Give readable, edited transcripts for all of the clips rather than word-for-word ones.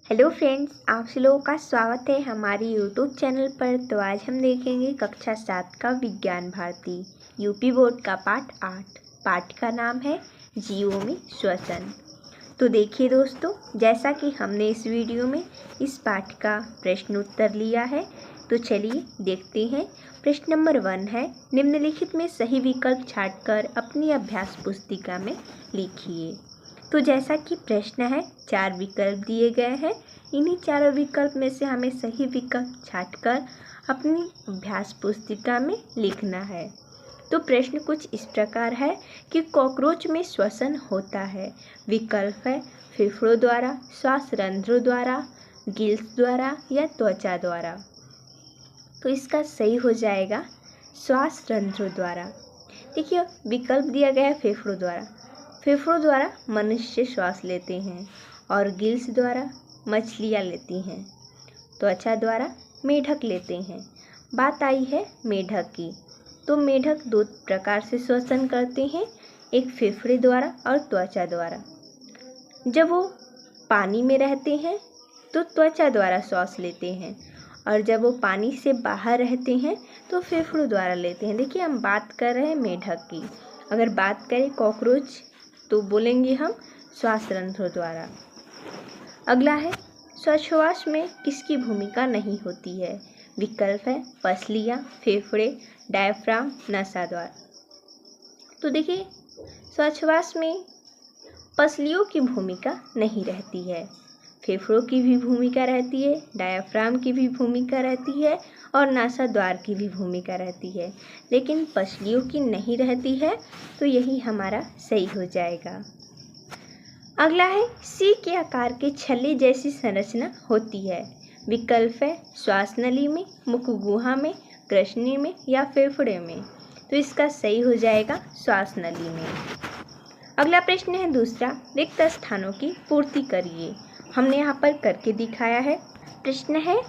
Hello friends, आप सब लोगों का स्वागत है हमारे यूट्यूब चैनल पर। तो आज हम देखेंगे कक्षा 7 का विज्ञान भारती यूपी बोर्ड का पाठ 8। पाठ का नाम है जीवों में श्वसन। तो देखिए दोस्तों, जैसा कि हमने इस वीडियो में इस पाठ का प्रश्न उत्तर लिया है, तो चलिए देखते हैं। प्रश्न नंबर 1 है, निम्नलिखित में सही विकल्प छांटकर अपनी अभ्यास पुस्तिका में लिखिए। तो जैसा कि प्रश्न है, 4 विकल्प दिए गए हैं। इन्हीं चारों विकल्प में से हमें सही विकल्प छांटकर अपनी अभ्यास पुस्तिका में लिखना है। तो प्रश्न कुछ इस प्रकार है कि कॉकरोच में श्वसन होता है। विकल्प है फेफड़ों द्वारा, श्वास रंध्रों द्वारा, गिल्स द्वारा या त्वचा द्वारा। तो इसका सही हो जाएगा श्वास रंध्रों द्वारा। देखिए, विकल्प दिया गया है फेफड़ों द्वारा। फेफड़ों द्वारा मनुष्य श्वास लेते हैं और गिल्स द्वारा मछलियाँ लेती हैं। त्वचा द्वारा मेढक लेते हैं। बात आई है मेढक की। तो मेढक 2 प्रकार से श्वसन करते हैं, एक फेफड़े द्वारा और त्वचा द्वारा। जब वो पानी में रहते हैं तो त्वचा द्वारा श्वास लेते हैं, और जब वो पानी से बाहर रहते हैं तो फेफड़ों द्वारा लेते हैं। देखिए, हम बात कर रहे हैं मेढक की। अगर बात करें कॉकरोच तो बोलेंगे हम श्वास रंध्रों द्वारा। अगला है, श्वासोच्छ्वास में किसकी भूमिका नहीं होती है। विकल्प है पसलियाँ, फेफड़े, डायफ्राम, नसा द्वार। तो देखिए, श्वासोच्छ्वास में पसलियों की भूमिका नहीं रहती है, फेफड़ों की भी भूमिका रहती है, डायफ्राम की भी भूमिका रहती है और नासा द्वार की भी भूमिका रहती है, लेकिन पसलियों की नहीं रहती है। तो यही हमारा सही हो जाएगा। अगला है, सी के आकार के छल्ले जैसी संरचना होती है। विकल्प है श्वास नली में, मुख गुहा में, ग्रसनी में या फेफड़े में। तो इसका सही हो जाएगा श्वास नली में। अगला प्रश्न है दूसरा, रिक्त स्थानों की पूर्ति करिए। हमने यहाँ पर करके दिखाया है। प्रश्न है,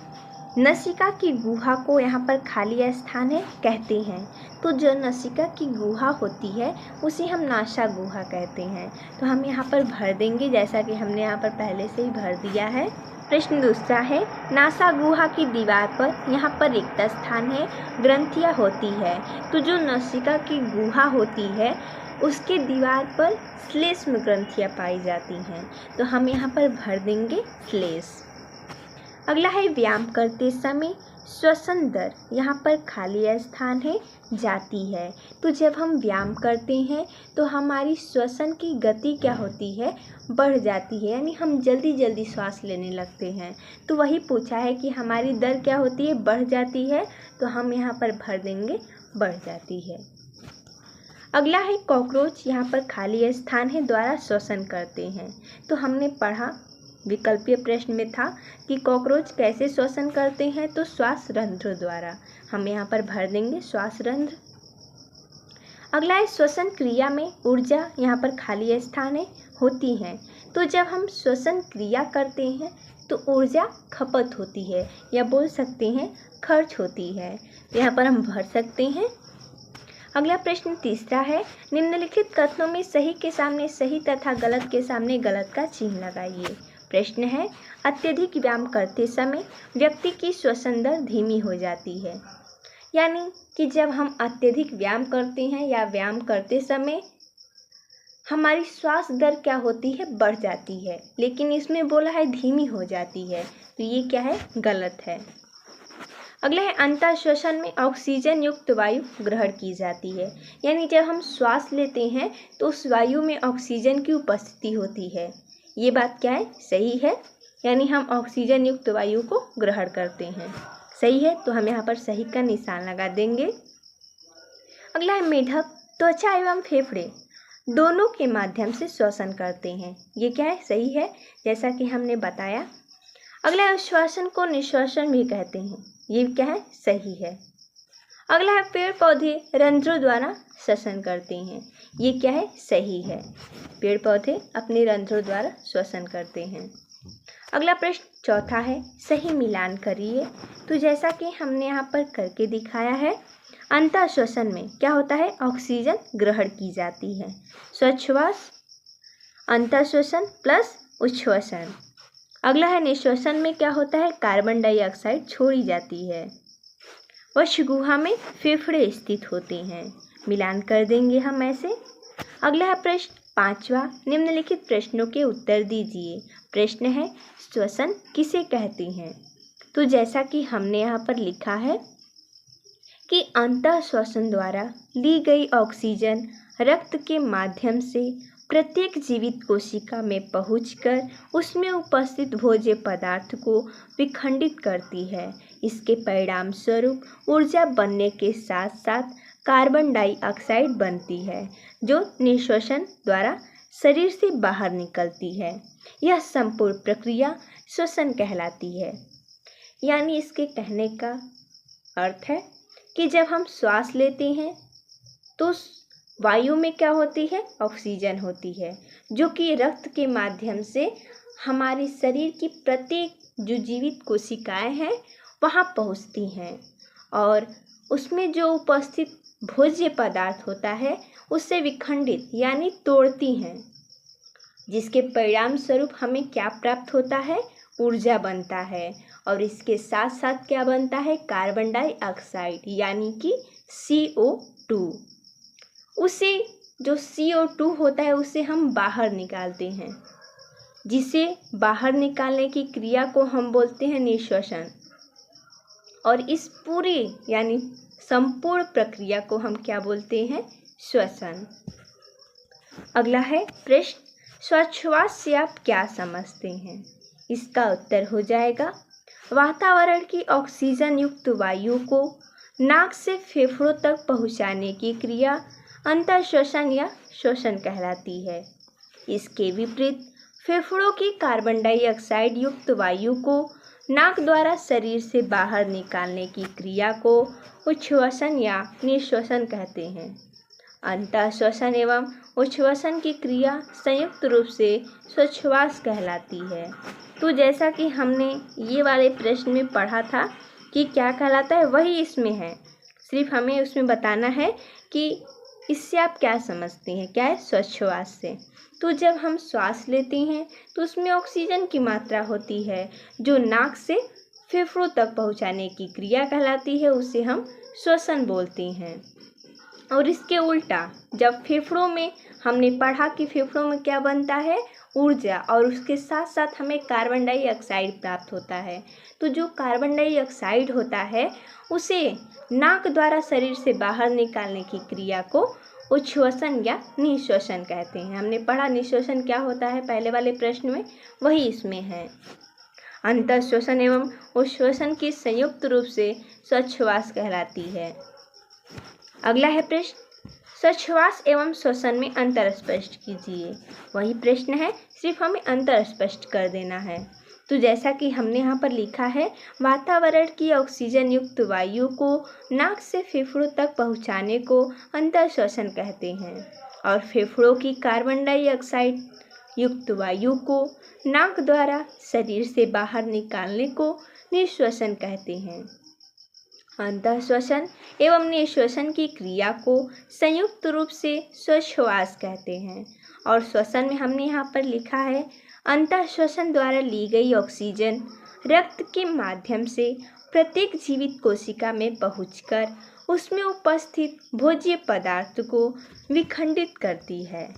नसिका की गुहा को यहाँ पर खाली स्थान है कहते हैं। तो जो नसिका की गुहा होती है उसे हम नासा गुहा कहते हैं। तो हम यहाँ पर भर देंगे, जैसा कि हमने यहाँ पर पहले से ही भर दिया है। प्रश्न दूसरा है, नासा गुहा की दीवार पर यहाँ पर रिक्त स्थान है, ग्रंथियाँ होती है। तो जो नसिका की गुहा होती है उसके दीवार पर श्लेष्म ग्रंथियाँ पाई जाती हैं। तो हम यहाँ पर भर देंगे श्लेष। अगला है, व्यायाम करते समय श्वसन दर यहाँ पर खाली स्थान है जाती है। तो जब हम व्यायाम करते हैं तो हमारी श्वसन की गति क्या होती है, बढ़ जाती है, यानी हम जल्दी जल्दी श्वास लेने लगते हैं। तो वही पूछा है कि हमारी दर क्या होती है, बढ़ जाती है। तो हम यहाँ पर भर देंगे बढ़ जाती है। अगला है, कॉकरोच यहाँ पर खाली स्थान है द्वारा श्वसन करते हैं। तो हमने पढ़ा, विकल्पीय प्रश्न में था कि कॉकरोच कैसे श्वसन करते हैं, तो श्वास रंध्रों द्वारा। हम यहाँ पर भर देंगे श्वास रंध्र। अगला है, श्वसन क्रिया में ऊर्जा यहाँ पर खाली स्थान है होती हैं। तो जब हम श्वसन क्रिया करते हैं तो ऊर्जा खपत होती है, या बोल सकते हैं खर्च होती है। तो यहाँ पर हम भर सकते हैं। अगला प्रश्न तीसरा है, निम्नलिखित कथनों में सही के सामने सही तथा गलत के सामने गलत का चिन्ह लगाइए। प्रश्न है, अत्यधिक व्यायाम करते समय व्यक्ति की श्वसन दर धीमी हो जाती है। यानी कि जब हम अत्यधिक व्यायाम करते हैं या व्यायाम करते समय हमारी श्वास दर क्या होती है, बढ़ जाती है, लेकिन इसमें बोला है धीमी हो जाती है। तो ये क्या है, गलत है। अगला है, अंतः श्वसन में ऑक्सीजन युक्त वायु ग्रहण की जाती है। यानी जब हम श्वास लेते हैं तो उस वायु में ऑक्सीजन की उपस्थिति होती है। ये बात क्या है, सही है, यानी हम ऑक्सीजन युक्त वायु को ग्रहण करते हैं। सही है, तो हम यहाँ पर सही का निशान लगा देंगे। अगला है, मेढक त्वचा एवं फेफड़े दोनों के माध्यम से श्वसन करते हैं। ये क्या है, सही है, जैसा कि हमने बताया। अगला है, श्वसन को निश्वसन भी कहते हैं। ये क्या है, सही है। अगला है, पेड़ पौधे रंध्रों द्वारा श्वसन करते हैं। ये क्या है, सही है, पेड़ पौधे अपने रंध्रों द्वारा श्वसन करते हैं। अगला प्रश्न चौथा है, सही मिलान करिए। तो जैसा कि हमने यहाँ पर करके दिखाया है, अंतः श्वसन में क्या होता है, ऑक्सीजन ग्रहण की जाती है। श्वास अंतः श्वसन प्लस उच्छ्वसन। अगला है निश्वसन में क्या होता है, कार्बन डाइऑक्साइड छोड़ी जाती है। वक्ष गुहा में फेफड़े स्थित होते हैं। मिलान कर देंगे हम ऐसे। अगला है प्रश्न 5वां, निम्नलिखित प्रश्नों के उत्तर दीजिए। प्रश्न है श्वसन किसे कहते हैं। तो जैसा कि हमने यहाँ पर लिखा है कि अंतः श्वसन द्वारा ली गई ऑक्सीजन रक्त के माध्यम से प्रत्येक जीवित कोशिका में पहुंचकर उसमें उपस्थित भोज्य पदार्थ को विखंडित करती है। इसके परिणाम स्वरूप ऊर्जा बनने के साथ साथ कार्बन डाइऑक्साइड बनती है, जो निश्वसन द्वारा शरीर से बाहर निकलती है। यह संपूर्ण प्रक्रिया श्वसन कहलाती है। यानी इसके कहने का अर्थ है कि जब हम श्वास लेते हैं तो वायु में क्या होती है, ऑक्सीजन होती है, जो कि रक्त के माध्यम से हमारे शरीर की प्रत्येक जो जीवित कोशिकाएं हैं वहाँ पहुँचती हैं और उसमें जो उपस्थित भोज्य पदार्थ होता है उससे विखंडित यानी तोड़ती हैं, जिसके परिणाम स्वरूप हमें क्या प्राप्त होता है, ऊर्जा बनता है। और इसके साथ साथ क्या बनता है, कार्बन डाइऑक्साइड यानी कि CO2। उसे जो CO2 होता है उसे हम बाहर निकालते हैं, जिसे बाहर निकालने की क्रिया को हम बोलते हैं निश्वसन। और इस पूरी यानी संपूर्ण प्रक्रिया को हम क्या बोलते हैं, श्वसन। अगला है प्रश्न, श्वासोच्छ्वास से आप क्या समझते हैं। इसका उत्तर हो जाएगा, वातावरण की ऑक्सीजन युक्त वायु को नाक से फेफड़ों तक पहुंचाने की क्रिया अंतःश्वसन या श्वसन कहलाती है। इसके विपरीत फेफड़ों की कार्बन डाइऑक्साइड युक्त वायु को नाक द्वारा शरीर से बाहर निकालने की क्रिया को उच्छ्वसन या निश्वसन कहते हैं। अंतःश्वसन एवं उच्छ्वसन की क्रिया संयुक्त रूप से श्वासोच्छ्वास कहलाती है। तो जैसा कि हमने ये वाले प्रश्न में पढ़ा था कि क्या कहलाता है, वही इसमें है। सिर्फ हमें उसमें बताना है कि इससे आप क्या समझते हैं, क्या है, श्वासोच्छ्वास से। तो जब हम श्वास लेते हैं तो उसमें ऑक्सीजन की मात्रा होती है जो नाक से फेफड़ों तक पहुंचाने की क्रिया कहलाती है, उसे हम श्वसन बोलते हैं। और इसके उल्टा जब फेफड़ों में हमने पढ़ा कि फेफड़ों में क्या बनता है, ऊर्जा, और उसके साथ साथ हमें कार्बन डाइऑक्साइड प्राप्त होता है। तो जो कार्बन डाइऑक्साइड होता है उसे नाक द्वारा शरीर से बाहर निकालने की क्रिया को उच्छ्वसन या निश्वसन कहते हैं। हमने पढ़ा निश्वसन क्या होता है पहले वाले प्रश्न में, वही इसमें है। अंतःश्वसन एवं उच्छ्वसन की संयुक्त रूप से श्वासोच्छ्वास कहलाती है। अगला है प्रश्न, श्वासोच्छ्वास एवं श्वसन में अंतर स्पष्ट कीजिए। वही प्रश्न है, सिर्फ हमें अंतर स्पष्ट कर देना है। तो जैसा कि हमने यहाँ पर लिखा है, वातावरण की ऑक्सीजन युक्त वायु को नाक से फेफड़ों तक पहुँचाने को अंतःश्वसन कहते हैं और फेफड़ों की कार्बन डाइऑक्साइड युक्त वायु को नाक द्वारा शरीर से बाहर निकालने को निश्वसन कहते हैं। अंतःश्वसन एवं निश्वसन की क्रिया को संयुक्त रूप से श्वासोच्छ्वास कहते हैं। और श्वसन में हमने यहाँ पर लिखा है, अंतःश्वसन द्वारा ली गई ऑक्सीजन रक्त के माध्यम से प्रत्येक जीवित कोशिका में पहुंचकर उसमें उपस्थित भोज्य पदार्थ को विखंडित करती है।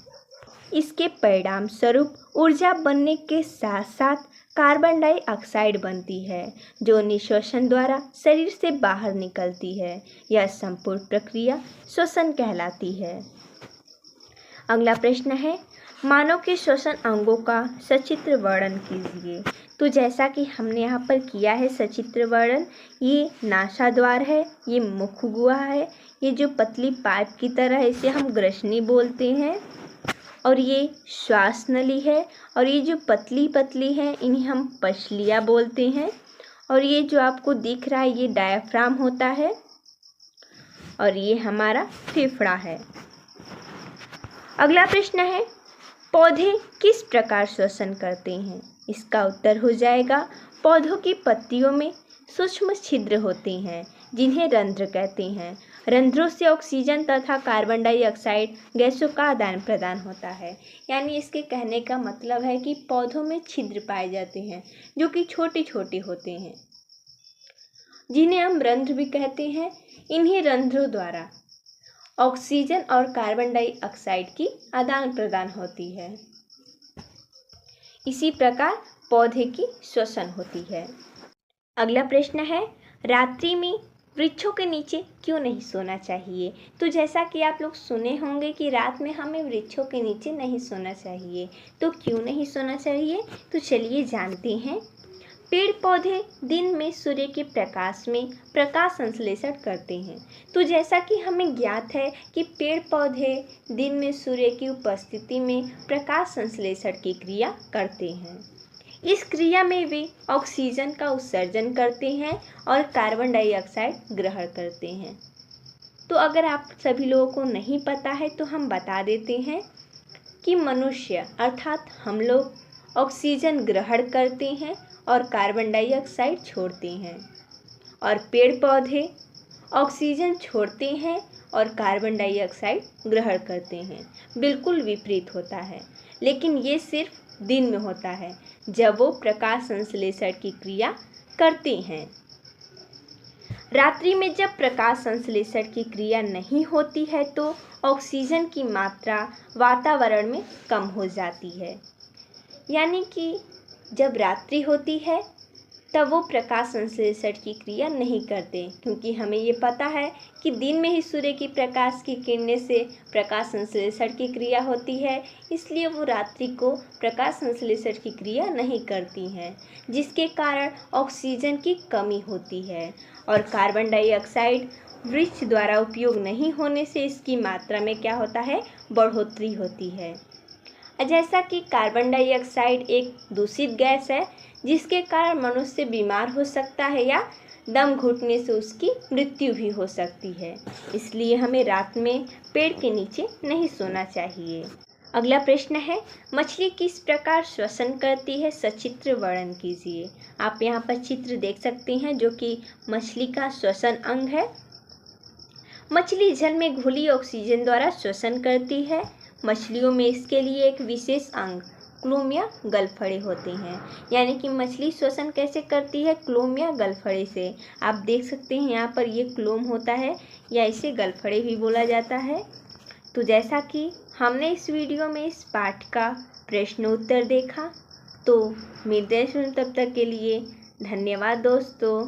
इसके परिणाम स्वरूप ऊर्जा बनने के साथ साथ कार्बन डाइऑक्साइड बनती है, जो निश्वसन द्वारा शरीर से बाहर निकलती है। यह संपूर्ण प्रक्रिया श्वसन कहलाती है। अगला प्रश्न है, मानव के श्वसन अंगों का सचित्र वर्णन कीजिए। तो जैसा कि हमने यहाँ पर किया है सचित्र वर्णन, ये नासाद्वार है, ये मुख गुहा है, ये जो पतली पाइप की तरह है इसे हम ग्रसनी बोलते हैं, और ये श्वास नली है, और ये जो पतली पतली है इन्हें हम पसलियाँ बोलते हैं, और ये जो आपको दिख रहा है ये डायफ्राम होता है, और ये हमारा फेफड़ा है। अगला प्रश्न है, पौधे किस प्रकार श्वसन करते हैं। इसका उत्तर हो जाएगा, पौधों की पत्तियों में सूक्ष्म छिद्र होते हैं जिन्हें रंध्र कहते हैं। रंध्रों से ऑक्सीजन तथा कार्बन डाइऑक्साइड गैसों का आदान प्रदान होता है। यानी इसके कहने का मतलब है कि पौधों में छिद्र पाए जाते हैं जो कि छोटे छोटे होते हैं, जिन्हें हम रंध्र भी कहते हैं। इन्हीं रंध्रों द्वारा ऑक्सीजन और कार्बन डाइऑक्साइड की आदान प्रदान होती है। इसी प्रकार पौधे की श्वसन होती है। अगला प्रश्न है, रात्रि में वृक्षों के नीचे क्यों नहीं सोना चाहिए? तो जैसा कि आप लोग सुने होंगे कि रात में हमें वृक्षों के नीचे नहीं सोना चाहिए। तो क्यों नहीं सोना चाहिए? तो चलिए जानते हैं। पेड़ पौधे दिन में सूर्य के प्रकाश में प्रकाश संश्लेषण करते हैं। तो जैसा कि हमें ज्ञात है कि पेड़ पौधे दिन में सूर्य की उपस्थिति में प्रकाश संश्लेषण की क्रिया करते हैं। इस क्रिया में वे ऑक्सीजन का उत्सर्जन करते हैं और कार्बन डाइऑक्साइड ग्रहण करते हैं। तो अगर आप सभी लोगों को नहीं पता है तो हम बता देते हैं कि मनुष्य अर्थात हम लोग ऑक्सीजन ग्रहण करते हैं और कार्बन डाइऑक्साइड छोड़ते हैं, और पेड़ पौधे ऑक्सीजन छोड़ते हैं और कार्बन डाइऑक्साइड ग्रहण करते हैं। बिल्कुल विपरीत होता है, लेकिन ये सिर्फ दिन में होता है जब वो प्रकाश संश्लेषण की क्रिया करते हैं। रात्रि में जब प्रकाश संश्लेषण की क्रिया नहीं होती है तो ऑक्सीजन की मात्रा वातावरण में कम हो जाती है। यानी कि जब रात्रि होती है तब वो प्रकाश संश्लेषण की क्रिया नहीं करते, क्योंकि हमें ये पता है कि दिन में ही सूर्य की प्रकाश की किरणें से प्रकाश संश्लेषण की क्रिया होती है, इसलिए वो रात्रि को प्रकाश संश्लेषण की क्रिया नहीं करती हैं, जिसके कारण ऑक्सीजन की कमी होती है और कार्बन डाइऑक्साइड वृक्ष द्वारा उपयोग नहीं होने से इसकी मात्रा में क्या होता है, बढ़ोतरी होती है। जैसा कि कार्बन डाइऑक्साइड एक दूषित गैस है जिसके कारण मनुष्य बीमार हो सकता है या दम घुटने से उसकी मृत्यु भी हो सकती है, इसलिए हमें रात में पेड़ के नीचे नहीं सोना चाहिए। अगला प्रश्न है, मछली किस प्रकार श्वसन करती है? सचित्र वर्णन कीजिए। आप यहाँ पर चित्र देख सकते हैं जो कि मछली का श्वसन अंग है। मछली जल में घुली ऑक्सीजन द्वारा श्वसन करती है। मछलियों में इसके लिए एक विशेष अंग क्लोम या गलफड़े होते हैं। यानी कि मछली श्वसन कैसे करती है? क्लोम या गलफड़े से। आप देख सकते हैं यहाँ पर ये क्लोम होता है या इसे गलफड़े भी बोला जाता है। तो जैसा कि हमने इस वीडियो में इस पाठ का प्रश्न उत्तर देखा, तो मिलते हैं तब तक के लिए धन्यवाद दोस्तों।